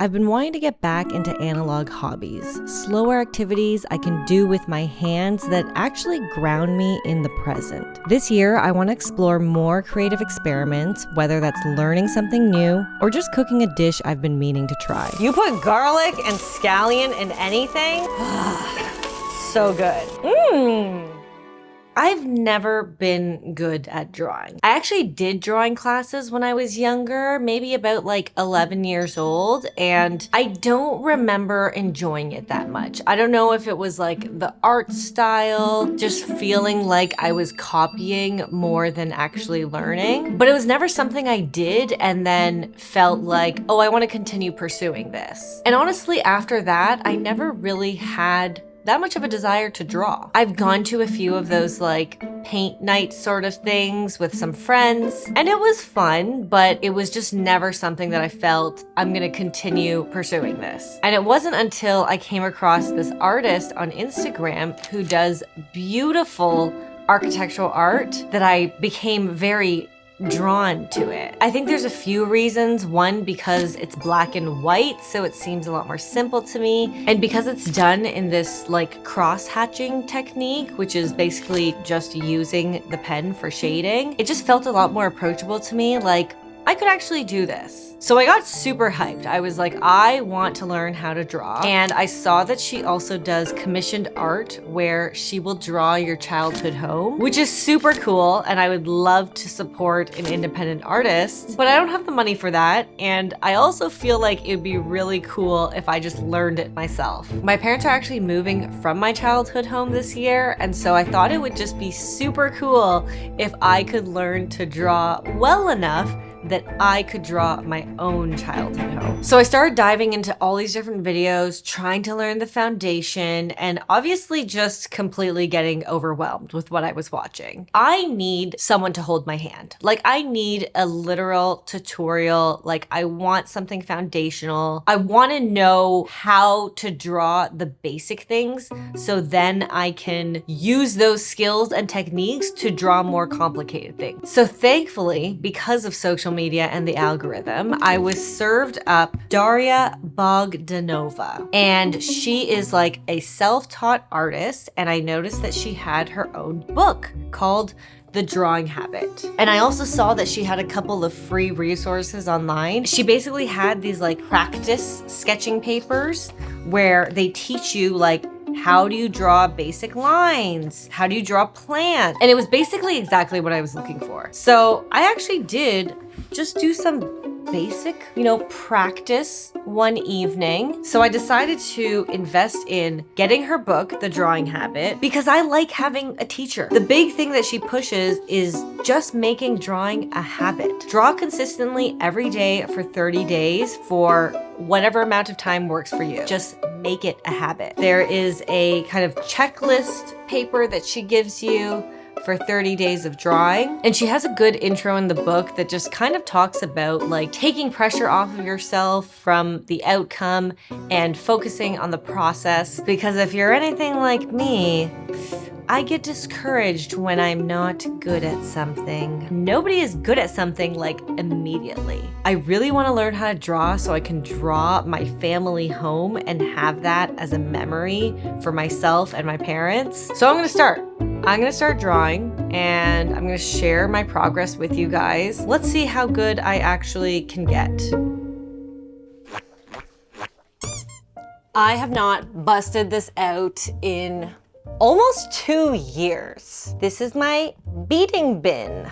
I've been wanting to get back into analog hobbies, slower activities I can do with my hands that actually ground me in the present. This year, I want to explore more creative experiments, whether that's learning something new or just cooking a dish I've been meaning to try. You put garlic and scallion in anything? So good. I've never been good at drawing. I actually did drawing classes when I was younger, maybe about like 11 years old, and I don't remember enjoying it that much. I don't know if it was like the art style, just feeling like I was copying more than actually learning, but it was never something I did and then felt like, oh, I want to continue pursuing this. And honestly, after that, I never really had that much of a desire to draw. I've gone to a few of those like paint night sort of things with some friends, and it was fun, but it was just never something that I felt I'm gonna continue pursuing this. And it wasn't until I came across this artist on Instagram who does beautiful architectural art that I became very drawn to it. I think there's a few reasons. One, because it's black and white, so it seems a lot more simple to me. And because it's done in this like cross-hatching technique, which is basically just using the pen for shading, it just felt a lot more approachable to me. Like, I could actually do this. So I got super hyped. I was like, I want to learn how to draw. And I saw that she also does commissioned art where she will draw your childhood home, which is super cool. And I would love to support an independent artist, but I don't have the money for that. And I also feel like it'd be really cool if I just learned it myself. My parents are actually moving from my childhood home this year. And so I thought it would just be super cool if I could learn to draw well enough that I could draw my own childhood home. So I started diving into all these different videos, trying to learn the foundation, and obviously just completely getting overwhelmed with what I was watching. I need someone to hold my hand. Like, I need a literal tutorial. Like, I want something foundational. I want to know how to draw the basic things so then I can use those skills and techniques to draw more complicated things. So thankfully, because of social media and the algorithm, I was served up Daria Bogdanova, and she is like a self-taught artist, and I noticed that she had her own book called The Drawing Habit. And I also saw that she had a couple of free resources online. She basically had these like practice sketching papers where they teach you like, how do you draw basic lines? How do you draw plants? And it was basically exactly what I was looking for. So I actually did just do some basic, practice one evening. So I decided to invest in getting her book, The Drawing Habit, because I like having a teacher. The big thing that she pushes is just making drawing a habit. Draw consistently every day for 30 days for whatever amount of time works for you. Just make it a habit. There is a kind of checklist paper that she gives you for 30 days of drawing. And she has a good intro in the book that just kind of talks about like taking pressure off of yourself from the outcome and focusing on the process. Because if you're anything like me, I get discouraged when I'm not good at something. Nobody is good at something like immediately. I really want to learn how to draw so I can draw my family home and have that as a memory for myself and my parents. So I'm gonna start drawing, and I'm gonna share my progress with you guys. Let's see how good I actually can get. I have not busted this out in almost 2 years. This is my beading bin.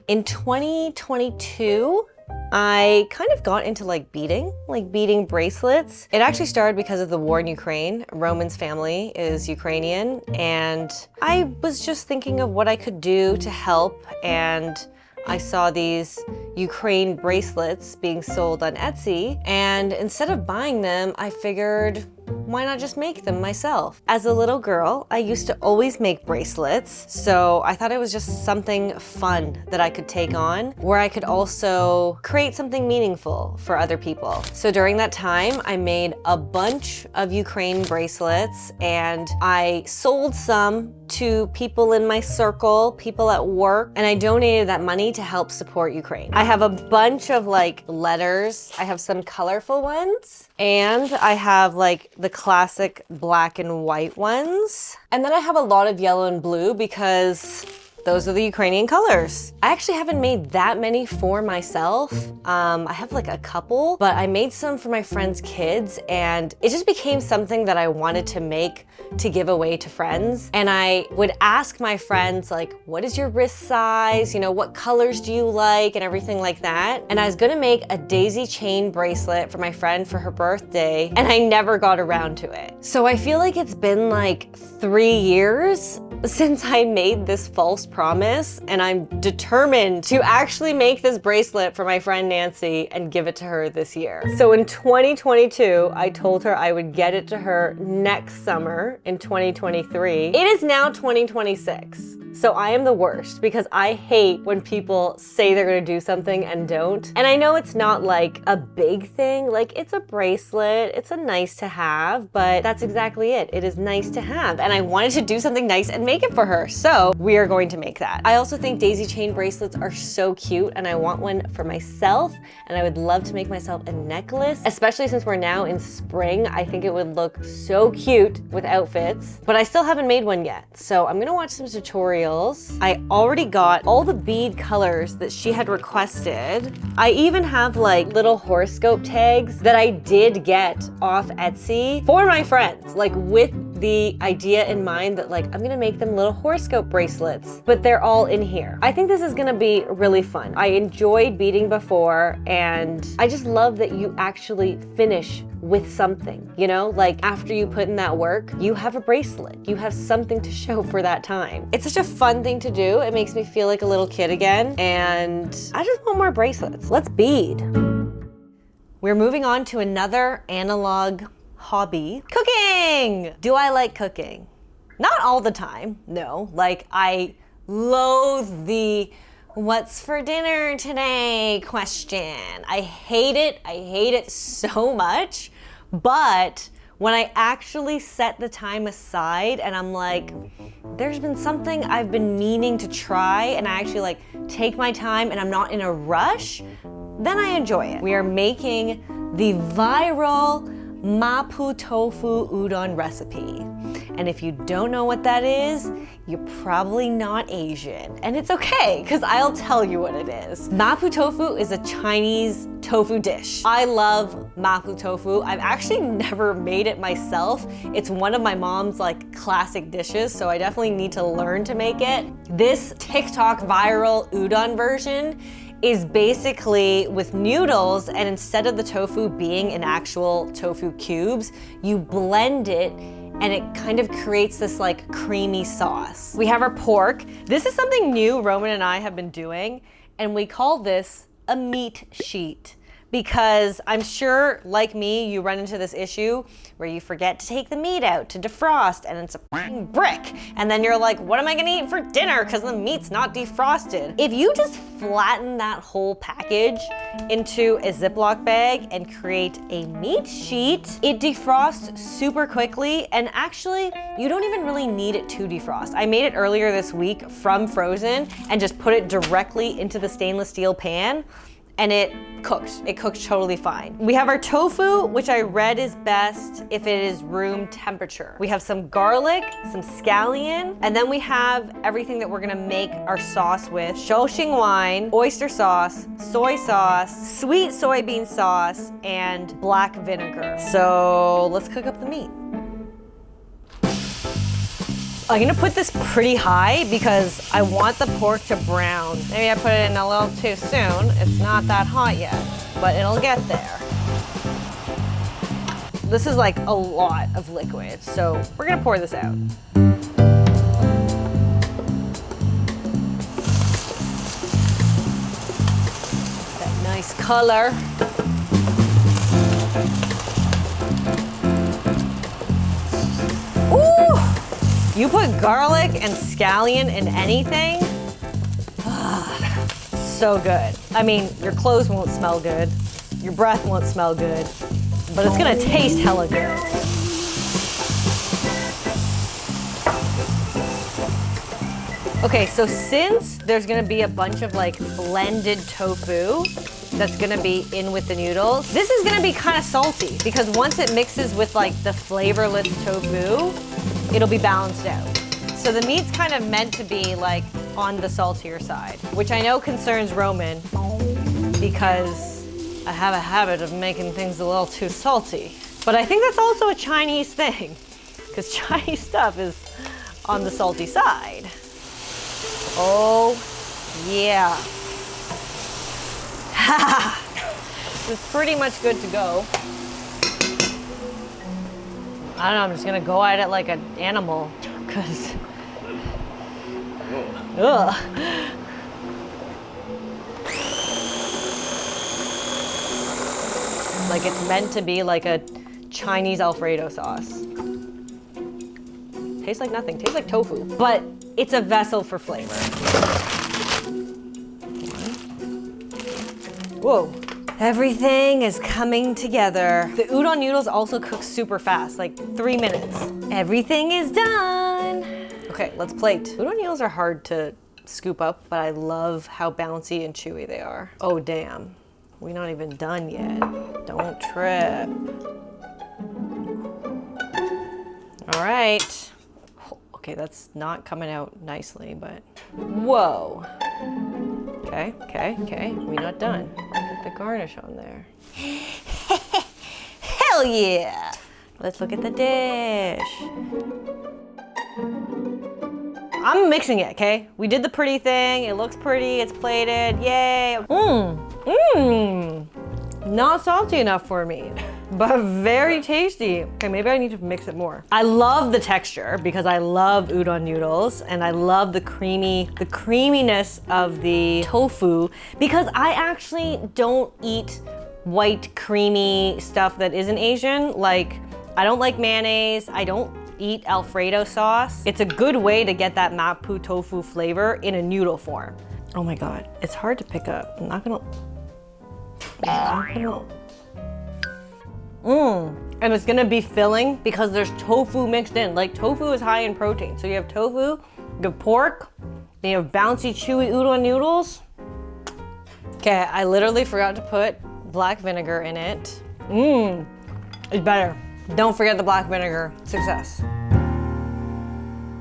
In 2022, I kind of got into like beading bracelets. It actually started because of the war in Ukraine. Roman's family is Ukrainian, and I was just thinking of what I could do to help, and I saw these Ukraine bracelets being sold on Etsy, and instead of buying them, I figured, why not just make them myself? As a little girl, I used to always make bracelets, so I thought it was just something fun that I could take on, where I could also create something meaningful for other people. So during that time, I made a bunch of Ukraine bracelets, and I sold some to people in my circle, people at work, and I donated that money to help support Ukraine. I have a bunch of like letters. I have some colorful ones, and I have like the classic black and white ones. And then I have a lot of yellow and blue because those are the Ukrainian colors. I actually haven't made that many for myself. I have like a couple, but I made some for my friends' kids, and it just became something that I wanted to make to give away to friends. And I would ask my friends like, what is your wrist size? You know, what colors do you like and everything like that. And I was gonna make a daisy chain bracelet for my friend for her birthday, and I never got around to it. So I feel like it's been like 3 years since I made this false promise, and I'm determined to actually make this bracelet for my friend Nancy and give it to her this year. So in 2022, I told her I would get it to her next summer in 2023. It is now 2026. So I am the worst because I hate when people say they're gonna do something and don't. And I know it's not like a big thing, like it's a bracelet, it's a nice to have, but that's exactly it. It is nice to have. And I wanted to do something nice and make it for her. So we are going to make that. I also think daisy chain bracelets are so cute, and I want one for myself, and I would love to make myself a necklace, especially since we're now in spring. I think it would look so cute with outfits, but I still haven't made one yet. So I'm gonna watch some tutorials. I already got all the bead colors that she had requested. I even have like little horoscope tags that I did get off Etsy for my friends, like with the idea in mind that like I'm gonna make them little horoscope bracelets, but they're all in here. I think this is gonna be really fun. I enjoyed beading before, and I just love that you actually finish with something, you know, like after you put in that work, you have a bracelet, you have something to show for that time. It's such a fun thing to do. It makes me feel like a little kid again, and I just want more bracelets. Let's bead. We're moving on to another analog hobby, cooking. Do I like cooking? Not all the time, no. Like I loathe the what's for dinner today question. I hate it so much. But when I actually set the time aside and I'm like, there's been something I've been meaning to try, and I actually like take my time and I'm not in a rush, then I enjoy it. We are making the viral Mapo tofu udon recipe. And if you don't know what that is, you're probably not Asian. And it's okay, because I'll tell you what it is. Mapo tofu is a Chinese tofu dish. I love Mapo tofu. I've actually never made it myself. It's one of my mom's like classic dishes, so I definitely need to learn to make it. This TikTok viral udon version is basically with noodles, and instead of the tofu being in actual tofu cubes, you blend it and it kind of creates this like creamy sauce. We have our pork. This is something new Roman and I have been doing, and we call this a meat sheet. Because I'm sure, like me, you run into this issue where you forget to take the meat out to defrost and it's a f***ing brick. And then you're like, what am I gonna eat for dinner because the meat's not defrosted? If you just flatten that whole package into a Ziploc bag and create a meat sheet, it defrosts super quickly, and actually, you don't even really need it to defrost. I made it earlier this week from frozen and just put it directly into the stainless steel pan, and it cooked. It cooked totally fine. We have our tofu, which I read is best if it is room temperature. We have some garlic, some scallion, and then we have everything that we're gonna make our sauce with: shoshing wine, oyster sauce, soy sauce, sweet soybean sauce, and black vinegar. So let's cook up the meat. I'm gonna put this pretty high because I want the pork to brown. Maybe I put it in a little too soon. It's not that hot yet, but it'll get there. This is like a lot of liquid, so we're gonna pour this out. That nice color. You put garlic and scallion in anything, so good. I mean, your clothes won't smell good, your breath won't smell good, but it's gonna taste hella good. Okay, so since there's gonna be a bunch of like blended tofu that's gonna be in with the noodles, this is gonna be kind of salty because once it mixes with like the flavorless tofu, it'll be balanced out. So the meat's kind of meant to be like on the saltier side, which I know concerns Roman because I have a habit of making things a little too salty. But I think that's also a Chinese thing because Chinese stuff is on the salty side. Oh, yeah. This is pretty much good to go. I don't know, I'm just gonna go at it like an animal, because, ugh. Like it's meant to be like a Chinese Alfredo sauce. Tastes like nothing, tastes like tofu, but it's a vessel for flavor. Whoa. Everything is coming together. The udon noodles also cook super fast, like 3 minutes. Everything is done. Okay, let's plate. Udon noodles are hard to scoop up, but I love how bouncy and chewy they are. Oh, damn. We're not even done yet. Don't trip. All right. Okay, that's not coming out nicely, but whoa. Okay, we're not done. Get the garnish on there. Hell yeah! Let's look at the dish. I'm mixing it, okay? We did the pretty thing. It looks pretty, it's plated, yay. Not salty enough for me, but very tasty. Okay, maybe I need to mix it more. I love the texture because I love udon noodles and I love the creaminess of the tofu because I actually don't eat white creamy stuff that isn't Asian. Like, I don't like mayonnaise, I don't eat Alfredo sauce. It's a good way to get that Mapo tofu flavor in a noodle form. Oh my God, it's hard to pick up. I'm not gonna. And it's gonna be filling because there's tofu mixed in. Like tofu is high in protein. So you have tofu, you have pork, then you have bouncy, chewy udon noodles. Okay, I literally forgot to put black vinegar in it. It's better. Don't forget the black vinegar. Success.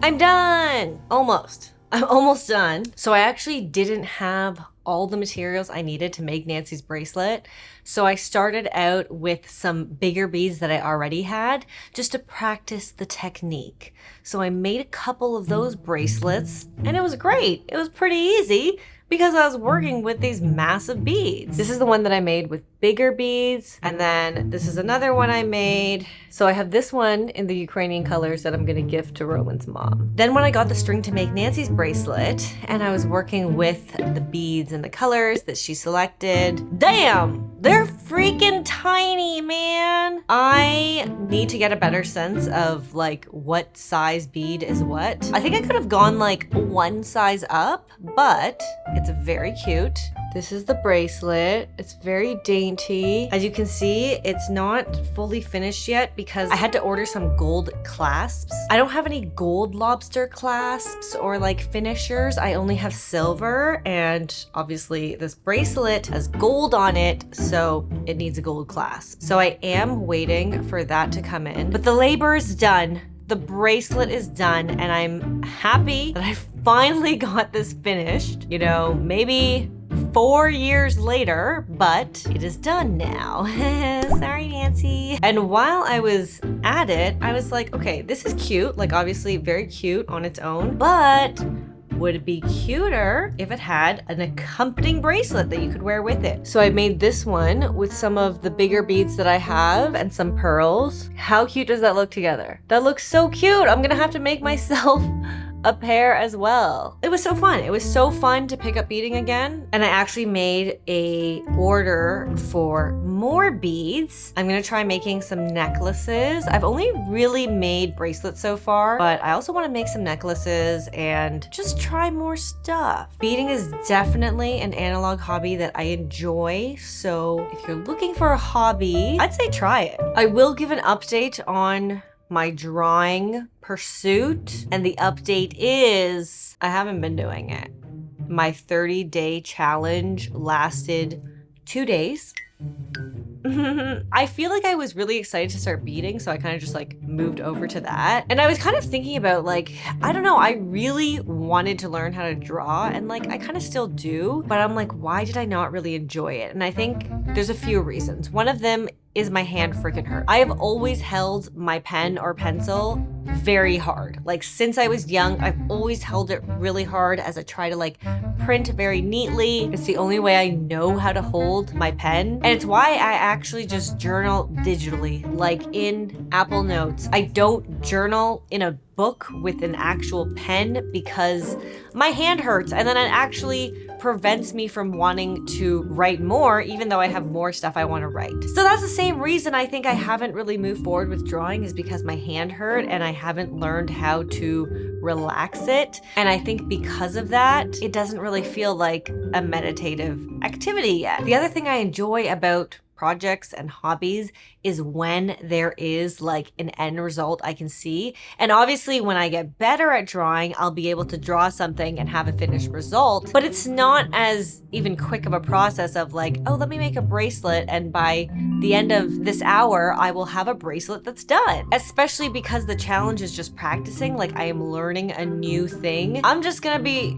I'm done. Almost. I'm almost done. So I actually didn't have all the materials I needed to make Nancy's bracelet. So I started out with some bigger beads that I already had just to practice the technique. So I made a couple of those bracelets and it was great. It was pretty easy because I was working with these massive beads. This is the one that I made with bigger beads. And then this is another one I made. So I have this one in the Ukrainian colors that I'm gonna gift to Roman's mom. Then when I got the string to make Nancy's bracelet and I was working with the beads and the colors that she selected, damn, they're freaking tiny, man. I need to get a better sense of like what size bead is what. I think I could have gone like one size up, but it's very cute. This is the bracelet. It's very dainty. As you can see, it's not fully finished yet because I had to order some gold clasps. I don't have any gold lobster clasps or like finishers. I only have silver, and obviously this bracelet has gold on it, so it needs a gold clasp. So I am waiting for that to come in, but the labor is done. The bracelet is done and I'm happy that I finally got this finished. You know, maybe 4 years later, but it is done now. Sorry, Nancy. And while I was at it, I was like, okay, this is cute. Like obviously very cute on its own, but would it be cuter if it had an accompanying bracelet that you could wear with it? So I made this one with some of the bigger beads that I have and some pearls. How cute does that look together? That looks so cute. I'm gonna have to make myself a pair as well. It was so fun. It was so fun to pick up beading again. And I actually made a order for more beads. I'm gonna try making some necklaces. I've only really made bracelets so far, but I also wanna make some necklaces and just try more stuff. Beading is definitely an analog hobby that I enjoy. So if you're looking for a hobby, I'd say try it. I will give an update on my drawing pursuit, and the update is I haven't been doing it. My 30-day challenge lasted 2 days. I feel like I was really excited to start beading, so I kind of just like moved over to that. And I was kind of thinking about like, I don't know, I really wanted to learn how to draw, and like I kind of still do, but I'm like, why did I not really enjoy it? And I think there's a few reasons. One of them is my hand freaking hurt. I have always held my pen or pencil very hard. Like since I was young, I've always held it really hard as I try to like print very neatly. It's the only way I know how to hold my pen. And it's why I actually just journal digitally, like in Apple Notes. I don't journal in a book with an actual pen because my hand hurts, and then it actually prevents me from wanting to write more, even though I have more stuff I want to write. So that's the same reason I think I haven't really moved forward with drawing, is because my hand hurt and I haven't learned how to relax it. And I think because of that, it doesn't really feel like a meditative activity yet. The other thing I enjoy about projects and hobbies is when there is like an end result I can see. And obviously when I get better at drawing, I'll be able to draw something and have a finished result, but it's not as even quick of a process of like, oh, let me make a bracelet, and by the end of this hour, I will have a bracelet that's done. Especially because the challenge is just practicing, like I am learning a new thing. I'm just gonna be,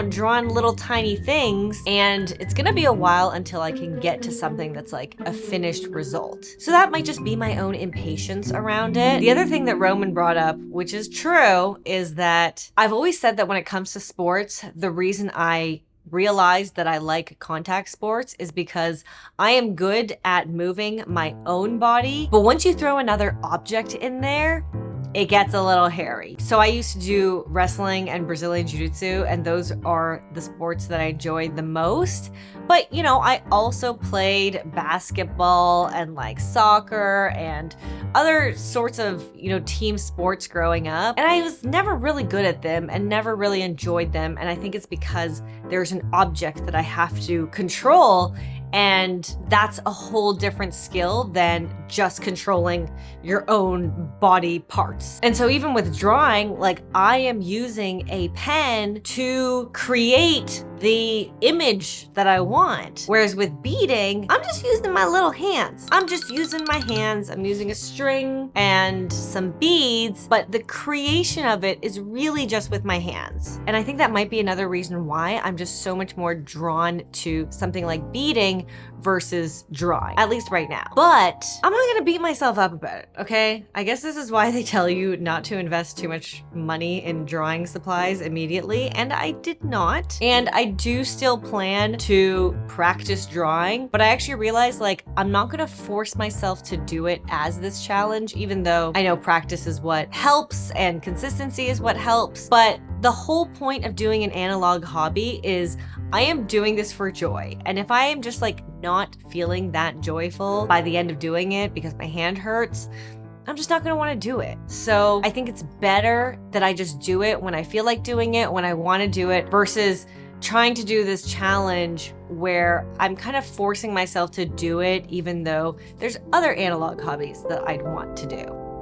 drawing little tiny things, and it's gonna be a while until I can get to something that's like a finished result. So that might just be my own impatience around it. The other thing that Roman brought up, which is true, is that I've always said that when it comes to sports, the reason I realized that I like contact sports is because I am good at moving my own body. But once you throw another object in there, it gets a little hairy. So I used to do wrestling and Brazilian Jiu-Jitsu, and those are the sports that I enjoyed the most. But, I also played basketball and like soccer and other sorts of, team sports growing up. And I was never really good at them and never really enjoyed them. And I think it's because there's an object that I have to control, and that's a whole different skill than just controlling your own body parts. And so even with drawing, like I am using a pen to create the image that I want. Whereas with beading, I'm just using my little hands. I'm just using my hands. I'm using a string and some beads, but the creation of it is really just with my hands. And I think that might be another reason why I'm just so much more drawn to something like beading versus drawing, at least right now. But I'm not gonna beat myself up about it, okay? I guess this is why they tell you not to invest too much money in drawing supplies immediately, and I did not. And I do still plan to practice drawing, but I actually realized like I'm not gonna force myself to do it as this challenge, even though I know practice is what helps and consistency is what helps. But the whole point of doing an analog hobby is I am doing this for joy. And if I am just like not feeling that joyful by the end of doing it because my hand hurts, I'm just not gonna wanna do it. So I think it's better that I just do it when I feel like doing it, when I wanna do it, versus trying to do this challenge where I'm kind of forcing myself to do it even though there's other analog hobbies that I'd want to do.